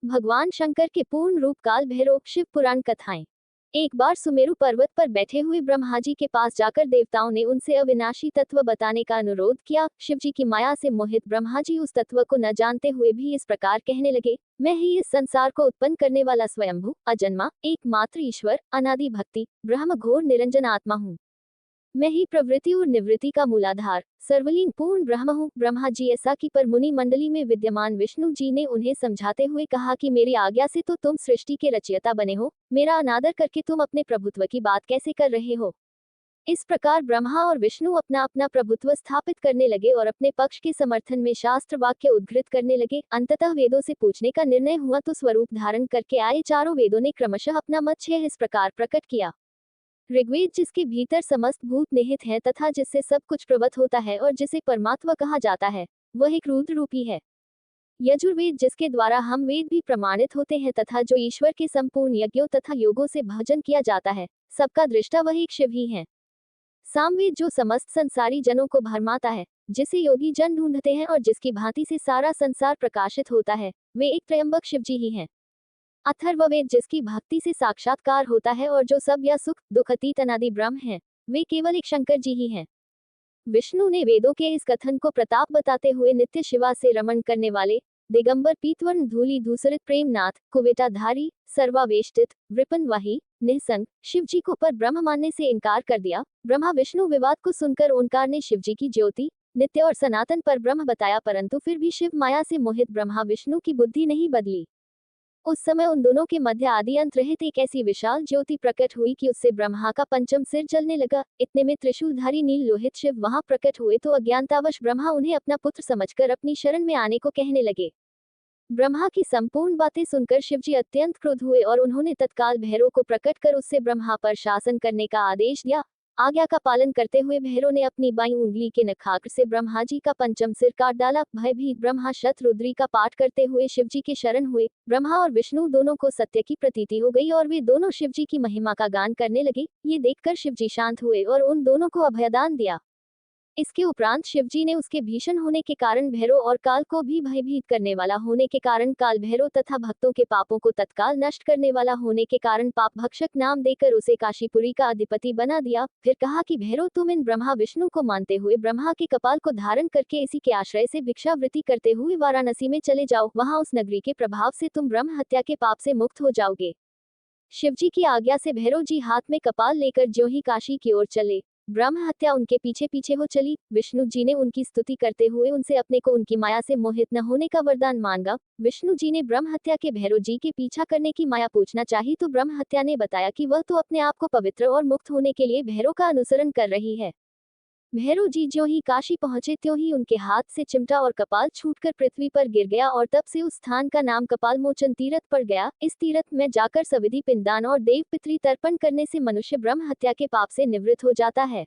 भगवान शंकर के पूर्ण रूप काल भैरव शिव पुराण कथाएं। एक बार सुमेरु पर्वत पर बैठे हुए ब्रह्मा जी के पास जाकर देवताओं ने उनसे अविनाशी तत्व बताने का अनुरोध किया। शिव जी की माया से मोहित ब्रह्मा जी उस तत्व को न जानते हुए भी इस प्रकार कहने लगे, मैं ही इस संसार को उत्पन्न करने वाला स्वयंभू अजन्मा एकमात्र ईश्वर अनादि भक्ति ब्रह्म घोर निरंजन आत्मा हूँ। मैं ही प्रवृत्ति और निवृत्ति का मूलाधार सर्वलीन पूर्ण ब्रह्म हूँ। ब्रह्मा जी ऐसा कि पर मुनि मंडली में विद्यमान विष्णु जी ने उन्हें समझाते हुए कहा कि मेरी आज्ञा से तो तुम सृष्टि के रचयिता बने हो, मेरा अनादर करके तुम अपने प्रभुत्व की बात कैसे कर रहे हो। इस प्रकार ब्रह्मा और विष्णु अपना अपना प्रभुत्व स्थापित करने लगे और अपने पक्ष के समर्थन में शास्त्र वाक्य उद्धृत करने लगे। अंततः वेदों से पूछने का निर्णय हुआ तो स्वरूप धारण करके आए चारों वेदों ने क्रमशः अपना मत 6 इस प्रकार प्रकट किया। ऋग्वेद जिसके भीतर समस्त भूत निहित है तथा जिससे सब कुछ प्रवत होता है और जिसे परमात्मा कहा जाता है, वह एक रुद्र रूपी है। यजुर्वेद जिसके द्वारा हम वेद भी प्रमाणित होते हैं तथा जो ईश्वर के संपूर्ण यज्ञों तथा योगों से भजन किया जाता है, सबका दृष्टा वह एक शिव ही है। सामवेद जो समस्त संसारी जनों को भरमाता है, जिसे योगी जन ढूंढते हैं और जिसकी भांति से सारा संसार प्रकाशित होता है, वे एक त्रयंबक शिव जी ही हैं। अथर्ववेद जिसकी भक्ति से साक्षात्कार होता है और जो सब या सुख दुख अतीत अनादि ब्रह्म है, वे केवल एक शंकर जी ही हैं। विष्णु ने वेदों के इस कथन को प्रताप बताते हुए नित्य शिवा से रमण करने वाले दिगंबर पीतवर्ण धूली धूसरित प्रेमनाथ कुवेटाधारी सर्वावेष्टित वृपनवाही निःसंग शिव जी को पर ब्रह्म मानने से इनकार कर दिया। ब्रह्मा विष्णु विवाद को सुनकर ओंकार ने शिव जी की ज्योति नित्य और सनातन पर ब्रह्म बताया, परंतु फिर भी शिव माया से मोहित ब्रह्मा विष्णु की बुद्धि नहीं बदली। उस समय उन दोनों के मध्य आदि अंत रहित एक ऐसी विशाल ज्योति प्रकट हुई कि उससे ब्रह्मा का पंचम सिर जलने लगा। इतने में त्रिशूलधारी नील लोहित शिव वहां प्रकट हुए तो अज्ञानतावश ब्रह्मा उन्हें अपना पुत्र समझकर अपनी शरण में आने को कहने लगे। ब्रह्मा की संपूर्ण बातें सुनकर शिवजी अत्यंत क्रुद्ध हुए और उन्होंने तत्काल भैरव को प्रकट कर उससे ब्रह्मा पर शासन करने का आदेश दिया। आज्ञा का पालन करते हुए भैरव ने अपनी बाईं उंगली के नखाग्र से ब्रह्मा जी का पंचम सिर काट डाला। भयभीत ब्रह्मा शतरुद्री का पाठ करते हुए शिवजी के शरण हुए। ब्रह्मा और विष्णु दोनों को सत्य की प्रतीति हो गई और वे दोनों शिवजी की महिमा का गान करने लगे। ये देखकर शिवजी शांत हुए और उन दोनों को अभयदान दिया। इसके उपरांत शिवजी ने उसके भीषण होने के कारण भैरव और काल को भी भयभीत करने वाला होने के कारण काल भैरव तथा भक्तों के पापों को तत्काल नष्ट करने वाला होने के कारण पाप भक्षक नाम देकर उसे काशीपुरी का अधिपति बना दिया। फिर कहा कि भैरव तुम इन ब्रह्मा विष्णु को मानते हुए ब्रह्मा के कपाल को धारण करके इसी के आश्रय से भिक्षावृत्ति करते हुए वाराणसी में चले जाओ, वहां उस नगरी के प्रभाव से तुम ब्रह्म हत्या के पाप से मुक्त हो जाओगे। शिवजी की आज्ञा से भैरव जी हाथ में कपाल लेकर ज्यों ही काशी की ओर चले, ब्रह्म हत्या उनके पीछे पीछे हो चली। विष्णु जी ने उनकी स्तुति करते हुए उनसे अपने को उनकी माया से मोहित न होने का वरदान मांगा। विष्णु जी ने ब्रह्म हत्या के भैरव जी के पीछा करने की माया पूछना चाही तो ब्रह्म हत्या ने बताया कि वह तो अपने आप को पवित्र और मुक्त होने के लिए भैरव का अनुसरण कर रही है। भैरव जी ज्यों ही काशी पहुंचे त्यों ही उनके हाथ से चिमटा और कपाल छूटकर पृथ्वी पर गिर गया और तब से उस स्थान का नाम कपाल मोचन तीर्थ पड़ गया। इस तीर्थ में जाकर सविधि पिंडदान और देव पितृ तर्पण करने से मनुष्य ब्रह्म हत्या के पाप से निवृत्त हो जाता है।